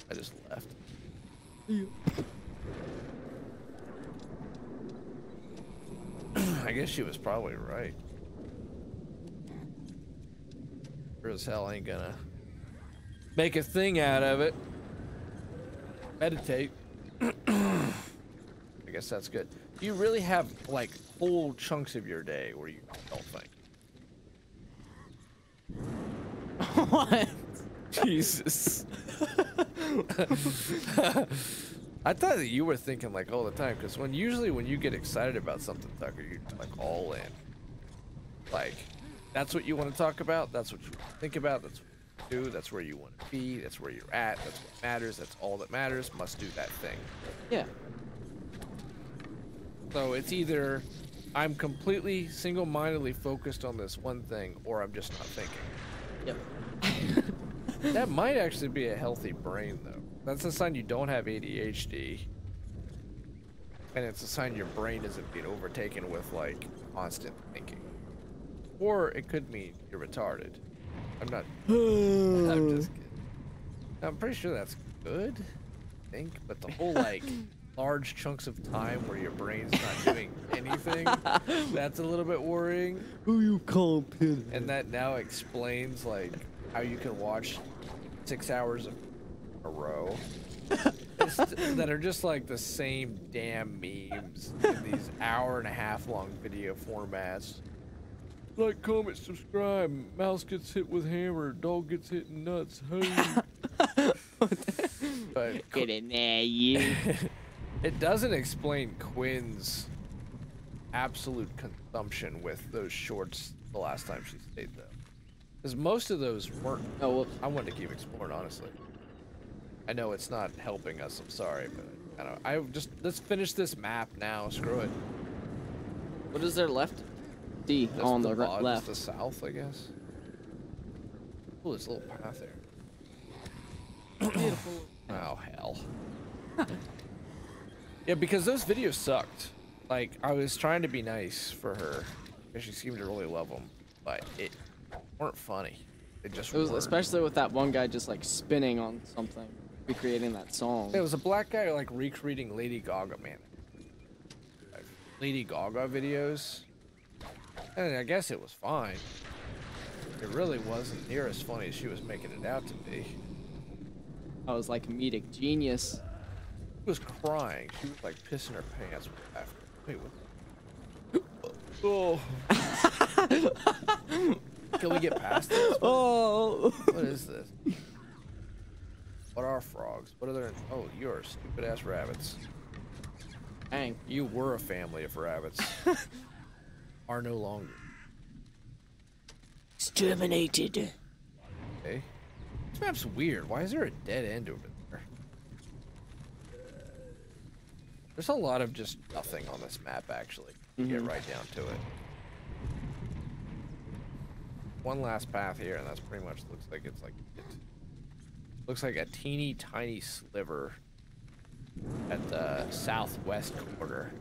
Speaker 1: I just left. I guess she was probably right. Sure as hell ain't gonna make a thing out of it. Meditate. I guess that's good. Do you really have like whole chunks of your day where you don't think?
Speaker 3: What?
Speaker 1: Jesus. I thought that you were thinking like all the time, because usually when you get excited about something, Tucker, you're like all in. Like, that's what you want to talk about. That's what you want to think about. That's what you do. That's where you want to be. That's where you're at. That's what matters. That's all that matters. Must do that thing.
Speaker 3: Yeah.
Speaker 1: So it's either I'm completely single-mindedly focused on this one thing, or I'm just not thinking.
Speaker 3: Yep.
Speaker 1: That might actually be a healthy brain, though. That's a sign you don't have ADHD. And it's a sign your brain isn't being overtaken with, like, constant thinking. Or it could mean you're retarded. I'm just kidding. I'm pretty sure that's good, I think. But the whole, like, large chunks of time where your brain's not doing anything, that's a little bit worrying.
Speaker 3: Who you call pin?
Speaker 1: And that now explains, like, how you can watch 6 hours of a row that are just like the same damn memes in these hour-and-a-half long video formats. Like, comment, subscribe. Mouse gets hit with hammer. Dog gets hit in nuts. Hey. But
Speaker 3: Get in there, you.
Speaker 1: it doesn't explain Quinn's absolute consumption with those shorts the last time she stayed though, because most of those weren't.
Speaker 3: Oh, whoops.
Speaker 1: I wanted to keep exploring, honestly. I know it's not helping us. I'm sorry, but I don't. Let's finish this map now. Screw it.
Speaker 3: What is there left? D
Speaker 1: That's
Speaker 3: on the
Speaker 1: bottom,
Speaker 3: left.
Speaker 1: the south, I guess. Oh, there's a little path there.
Speaker 3: Beautiful.
Speaker 1: Oh hell. Yeah, because those videos sucked. Like, I was trying to be nice for her because she seemed to really love them, but it weren't funny. It just
Speaker 3: It was
Speaker 1: weren't.
Speaker 3: especially with that one guy just like spinning on something, recreating that song.
Speaker 1: It was a black guy like recreating Lady Gaga, man. Like, Lady Gaga videos, and I guess it was fine. It really wasn't near as funny as she was making it out to be.
Speaker 3: I was like comedic genius.
Speaker 1: She was crying. She was like pissing her pants with laughter. Wait, what? Oh. Can we get past this?
Speaker 3: Oh.
Speaker 1: What is this? What are frogs? What are their? Oh, you're stupid ass rabbits.
Speaker 3: Dang.
Speaker 1: You were a family of rabbits. Are no longer.
Speaker 3: Exterminated.
Speaker 1: Okay. This map's weird. Why is there a dead end over there? There's a lot of just nothing on this map, actually. You get right down to it. One last path here, and that's pretty much looks like it's like it. Looks like a teeny tiny sliver at the southwest corner.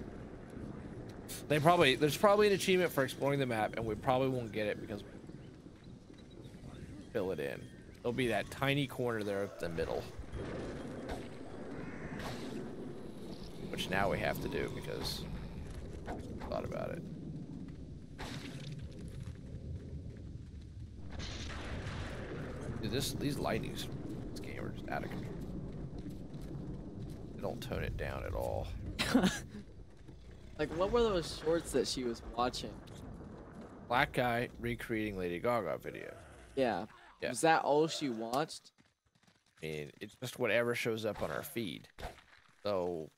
Speaker 1: There's probably an achievement for exploring the map, and we probably won't get it because we fill it in. There'll be that tiny corner there at the middle, which now we have to do because I thought about it. Dude, these lightnings in this game are just out of control. They don't tone it down at all.
Speaker 3: Like, what were those shorts that she was watching?
Speaker 1: Black guy recreating Lady Gaga video.
Speaker 3: Yeah.
Speaker 1: Yeah.
Speaker 3: Was that all she watched?
Speaker 1: I mean, it's just whatever shows up on our feed. So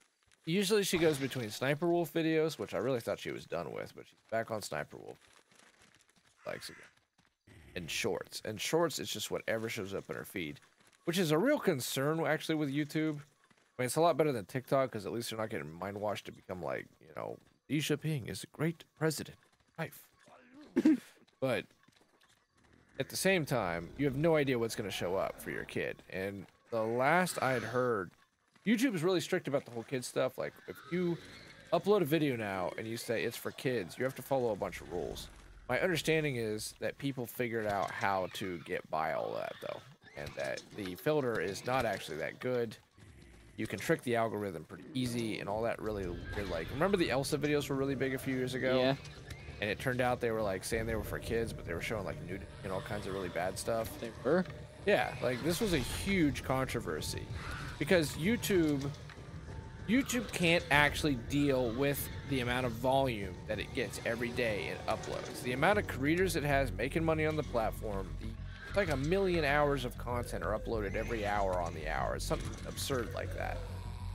Speaker 1: usually she goes between Sniper Wolf videos, which I really thought she was done with, but she's back on Sniper Wolf. Likes again. And shorts. And shorts, it's just whatever shows up in her feed, which is a real concern actually with YouTube. I mean, it's a lot better than TikTok because at least you're not getting mind washed to become like, you know, Xi Jinping is a great president. Life. But at the same time, you have no idea what's going to show up for your kid. And the last I had heard, YouTube is really strict about the whole kid stuff. Like, if you upload a video now and you say it's for kids, you have to follow a bunch of rules. My understanding is that people figured out how to get by all that, though, and that the filter is not actually that good. You can trick the algorithm pretty easy, and all that really weird. Like, remember the Elsa videos were really big a few years ago?
Speaker 3: Yeah.
Speaker 1: And it turned out they were like saying they were for kids, but they were showing like nudity and all kinds of really bad stuff.
Speaker 3: They were?
Speaker 1: Yeah, like this was a huge controversy because YouTube can't actually deal with the amount of volume that it gets every day it uploads. The amount of creators it has making money on the platform, like 1 million hours of content are uploaded every hour on the hour. It's something absurd like that.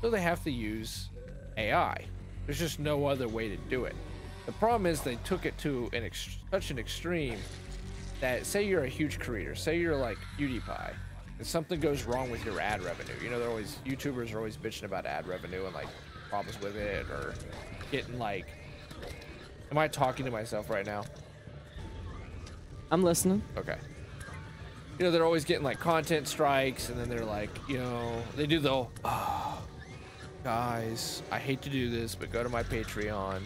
Speaker 1: So they have to use AI. There's just no other way to do it. The problem is they took it to such an extreme that, say you're a huge creator, say you're like PewDiePie, and something goes wrong with your ad revenue. You know, YouTubers are always bitching about ad revenue and like problems with it, or getting like, am I talking to myself right now?
Speaker 3: I'm listening.
Speaker 1: Okay. You know, they're always getting like content strikes, and then they're like, you know, they do the, oh, guys, I hate to do this, but go to my Patreon.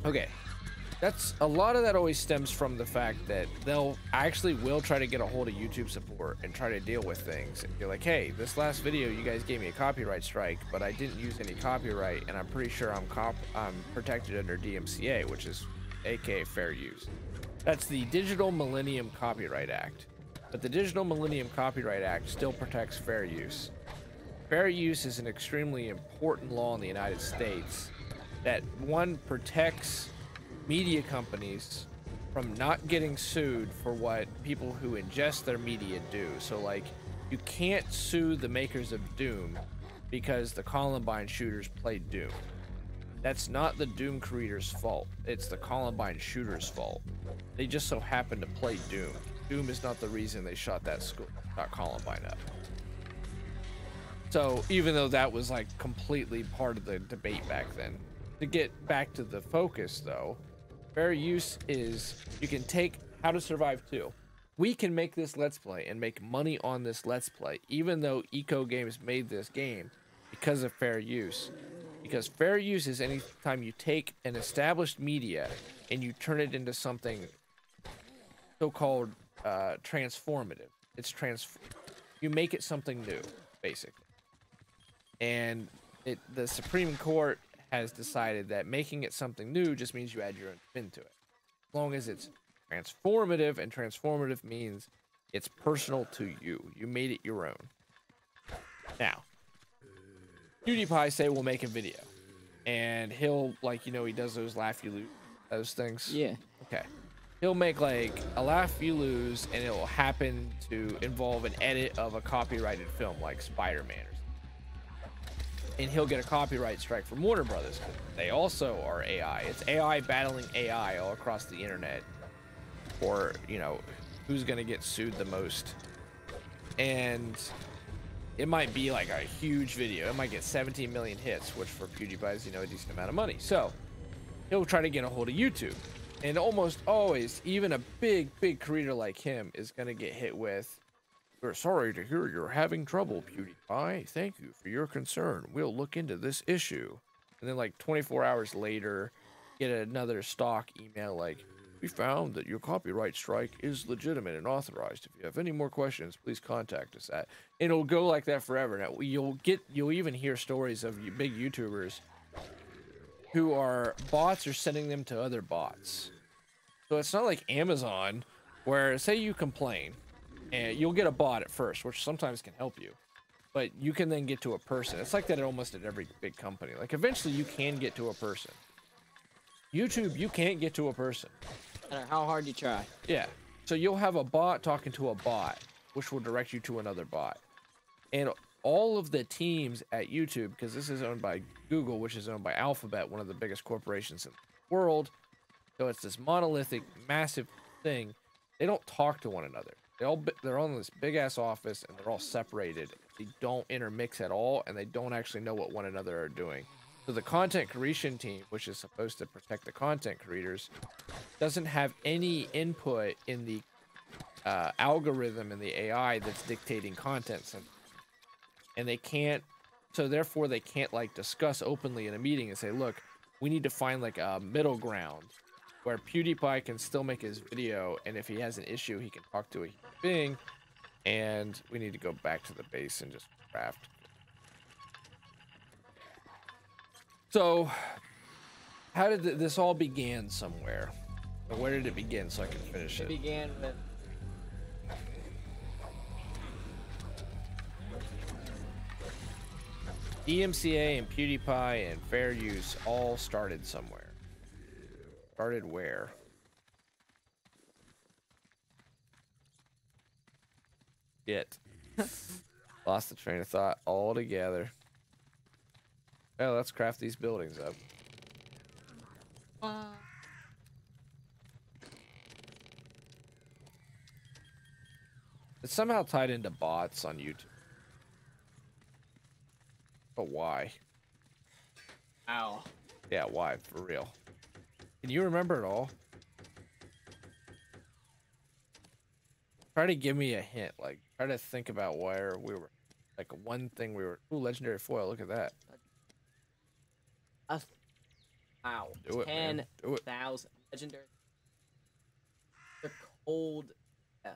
Speaker 1: Okay, that's a lot of that always stems from the fact that they'll actually will try to get a hold of YouTube support and try to deal with things. And you're like, hey, this last video you guys gave me a copyright strike, but I didn't use any copyright, and I'm pretty sure I'm protected under DMCA, which is aka fair use. That's the Digital Millennium Copyright Act. But the Digital Millennium Copyright Act still protects fair use. Fair use is an extremely important law in the United States that, one, protects media companies from not getting sued for what people who ingest their media do. So like, you can't sue the makers of Doom because the Columbine shooters played Doom. That's not the Doom creators' fault. It's the Columbine shooters' fault. They just so happened to play Doom. Doom is not the reason they shot that school, shot Columbine up. So even though that was like completely part of the debate back then, to get back to the focus though, fair use is you can take How to Survive 2. We can make this Let's Play and make money on this Let's Play, even though Eco Games made this game because of fair use. Because fair use is any time you take an established media and you turn it into something so-called transformative. You make it something new, basically. And the Supreme Court has decided that making it something new just means you add your own spin to it. As long as it's transformative, and transformative means it's personal to you. You made it your own. Now, PewDiePie say we'll make a video, and he'll, like, you know, he does those laugh you lose, those things.
Speaker 3: Yeah.
Speaker 1: Okay. He'll make like a laugh you lose, and it will happen to involve an edit of a copyrighted film like Spider-Man or something. And he'll get a copyright strike from Warner Brothers. They also are AI. It's AI battling AI all across the internet. Or, you know, who's gonna get sued the most. And it might be like a huge video. It might get 17 million hits, which for PewDiePie is, you know, a decent amount of money. So he'll try to get a hold of YouTube. And almost always, even a big creator like him is gonna get hit with, "We're sorry to hear you're having trouble, PewDiePie. Thank you for your concern. We'll look into this issue." And then like 24 hours later, get another stock email like, "We found that your copyright strike is legitimate and authorized. If you have any more questions, please contact us at." And it'll go like that forever. Now you'll even hear stories of big YouTubers who are bots are sending them to other bots. So it's not like Amazon, where say you complain, and you'll get a bot at first, which sometimes can help you, but you can then get to a person. It's like that almost at every big company. Like eventually you can get to a person. YouTube, you can't get to a person.
Speaker 3: No matter how hard you try.
Speaker 1: Yeah. So you'll have a bot talking to a bot, which will direct you to another bot. And all of the teams at YouTube, because this is owned by Google, which is owned by Alphabet, one of the biggest corporations in the world. So it's this monolithic, massive thing. They don't talk to one another. They're on this big ass office, and they're all separated. They don't intermix at all, and they don't actually know what one another are doing. So the content creation team, which is supposed to protect the content creators, doesn't have any input in the algorithm and the AI that's dictating content. And they can't, so therefore they can't like discuss openly in a meeting and say, look, we need to find like a middle ground where PewDiePie can still make his video, and if he has an issue, he can talk to a human being, and we need to go back to the base and just craft. So, how did this all began somewhere? Or where did it begin so I can finish it?
Speaker 3: It began with
Speaker 1: DMCA and PewDiePie and fair use all started somewhere. Started where? Shit. Lost the train of thought altogether. Well, let's craft these buildings up. It's somehow tied into bots on YouTube. But why?
Speaker 3: ow.
Speaker 1: Yeah, why? For real. Can you remember it all? Try to give me a hint. Like, try to think about where we were. Like, one thing we were... Ooh, legendary foil. Look at that.
Speaker 3: Wow.
Speaker 1: Do it, man. Do it.
Speaker 3: 10,000 legendary. They're cold. Yeah.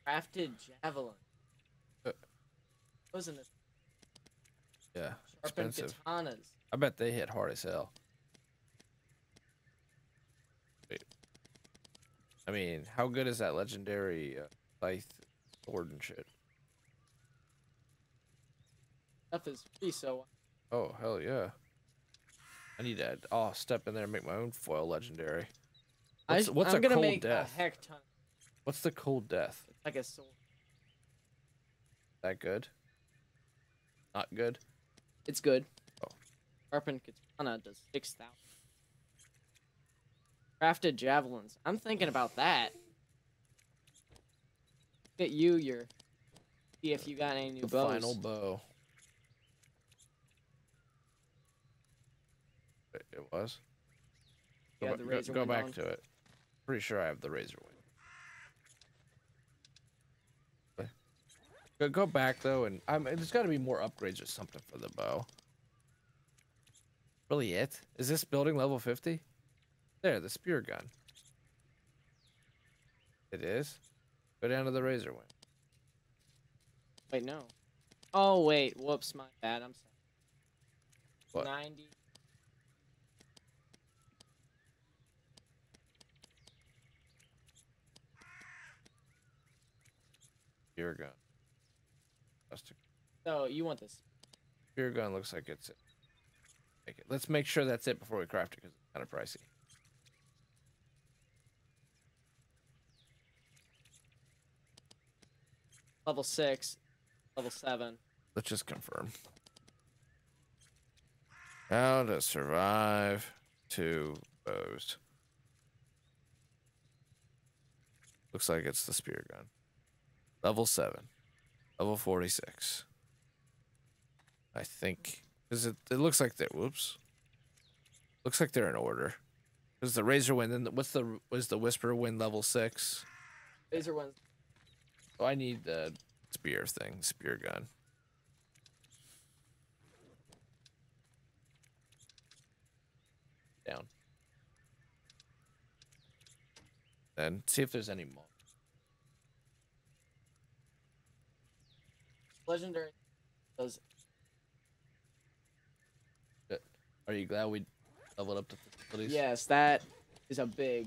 Speaker 3: Crafted javelin. Wasn't it?
Speaker 1: Yeah.
Speaker 3: Sharpened
Speaker 1: Expensive.
Speaker 3: katanas.
Speaker 1: I bet they hit hard as hell. Wait. I mean, how good is that legendary scythe sword and shit?
Speaker 3: Stuff is free, so
Speaker 1: Oh, hell yeah. I need to step in there and make my own foil legendary.
Speaker 3: I'm
Speaker 1: What's a
Speaker 3: gonna
Speaker 1: cold
Speaker 3: make
Speaker 1: death?
Speaker 3: a heck ton.
Speaker 1: What's the cold death?
Speaker 3: It's like a sword.
Speaker 1: That good? Not good?
Speaker 3: It's good.
Speaker 1: Oh.
Speaker 3: Sharpened katana does 6,000. Crafted javelins. I'm thinking about that. Get you your. See if you got any new
Speaker 1: The
Speaker 3: bows.
Speaker 1: final bow. It was?
Speaker 3: You
Speaker 1: Go,
Speaker 3: had the
Speaker 1: go,
Speaker 3: razor
Speaker 1: go
Speaker 3: wind
Speaker 1: back
Speaker 3: on.
Speaker 1: to it. Pretty sure I have the razor wind. Go back though, and there's got to be more upgrades or something for the bow. Really it? Is this building level 50? There, the spear gun. It is? Go down to the razor wind.
Speaker 3: Wait, no. Oh, wait. Whoops, my bad. I'm sorry.
Speaker 1: What?
Speaker 3: 90.
Speaker 1: Spear gun.
Speaker 3: So, you want this?
Speaker 1: Spear gun looks like it's it. Let's make sure that's it before we craft it because it's kind of pricey.
Speaker 3: Level 6. Level 7.
Speaker 1: Let's just confirm. How to survive 2 bows. Looks like it's the spear gun. Level 7. Level 46. I think. Because it looks like they're. Whoops. Looks like they're in order. Because the razor wind. Then was the whisper wind level 6?
Speaker 3: Razor ones.
Speaker 1: Oh, I need the spear thing. Spear gun. Down. Then see if there's any more.
Speaker 3: Legendary does.
Speaker 1: Are you glad we leveled up the facilities?
Speaker 3: Yes, that is a big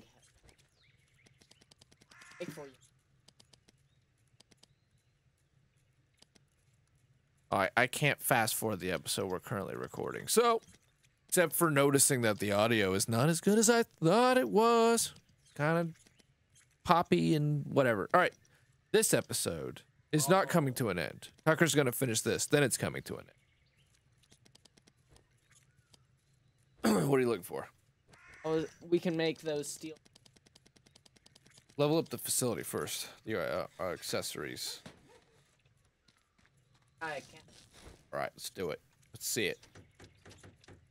Speaker 3: for you.
Speaker 1: Alright, I can't fast forward the episode we're currently recording. So, except for noticing that the audio is not as good as I thought it was. Kind of poppy and whatever. Alright, this episode is not coming to an end. Tucker's going to finish this, then it's coming to an end. What are you looking for?
Speaker 3: Oh, we can make those steel.
Speaker 1: Level up the facility first. The accessories.
Speaker 3: I can't.
Speaker 1: All right, let's do it. Let's see it.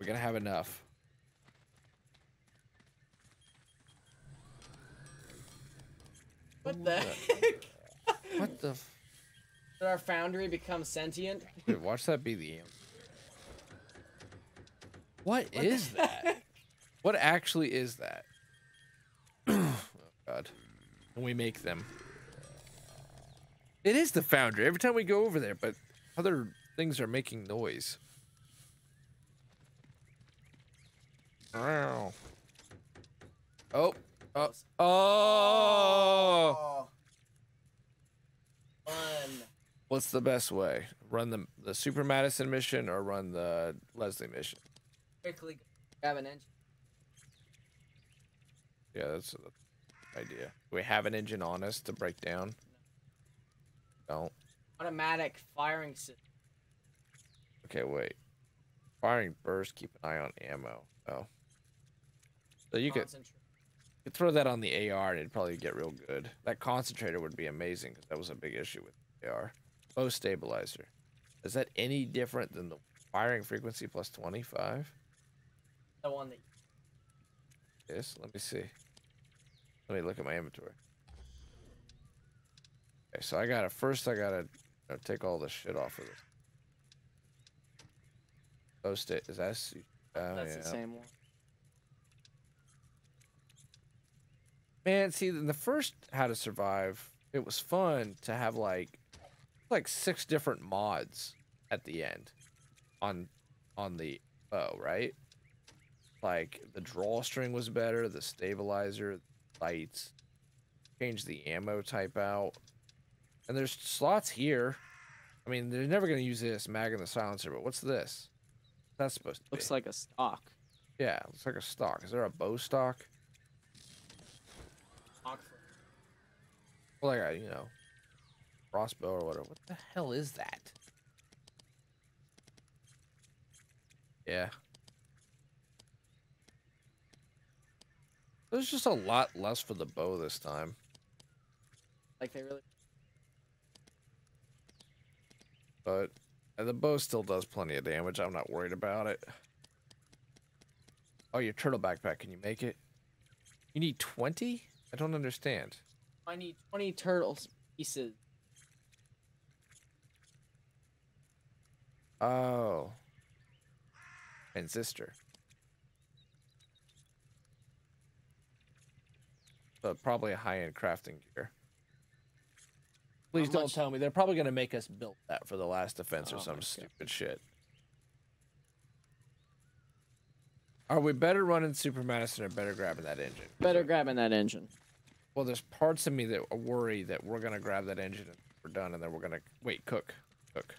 Speaker 1: We're gonna have enough.
Speaker 3: What the heck?
Speaker 1: What the?
Speaker 3: Did our foundry become sentient?
Speaker 1: Wait, watch that be the. What is that? What actually is that? Oh God. When we make them. It is the foundry. Every time we go over there, but other things are making noise. Wow. Oh. Oh. Oh.
Speaker 2: Fun.
Speaker 1: What's the best way? Run the Super Madison mission or run the Leslie mission?
Speaker 3: Quickly grab an engine.
Speaker 1: Yeah, that's the idea. Do we have an engine on us to break down? Don't.
Speaker 3: Automatic firing system.
Speaker 1: Okay, wait. Firing burst, keep an eye on ammo. Oh. So you could throw that on the AR and it'd probably get real good. That concentrator would be amazing because that was a big issue with the AR. Bow stabilizer. Is that any different than the firing frequency plus 25?
Speaker 3: The one that.
Speaker 1: Yes, let me see. Let me look at my inventory. Okay, so I gotta take all this shit off of this. Bow state is that?
Speaker 3: That's
Speaker 1: yeah.
Speaker 3: the same one.
Speaker 1: Man, see, in the first How to Survive, it was fun to have like 6 different mods at the end on the bow, right? Like the drawstring was better, the stabilizer, lights, change the ammo type out, and there's slots here. I mean, they're never gonna use this mag and the silencer, but what's this? What's that supposed to be?
Speaker 3: Looks like a stock.
Speaker 1: Yeah, looks like a stock. Is there a bow stock? Well, like a, you know, crossbow or whatever. What the hell is that? Yeah. There's just a lot less for the bow this time.
Speaker 3: Like they really.
Speaker 1: But the bow still does plenty of damage. I'm not worried about it. Oh, your turtle backpack. Can you make it? You need 20? I don't understand.
Speaker 3: I need 20 turtles pieces.
Speaker 1: Oh. And sister. But probably a high-end crafting gear. Please
Speaker 3: How
Speaker 1: don't
Speaker 3: much-
Speaker 1: tell me. They're probably going to make us build that for the last defense or
Speaker 3: Oh
Speaker 1: some
Speaker 3: my God.
Speaker 1: stupid shit. Are we better running Super Madison or better grabbing that engine?
Speaker 3: Better grabbing that engine.
Speaker 1: Well, there's parts of me that worry that we're going to grab that engine and we're done and then we're going to... Wait, cook. Cook.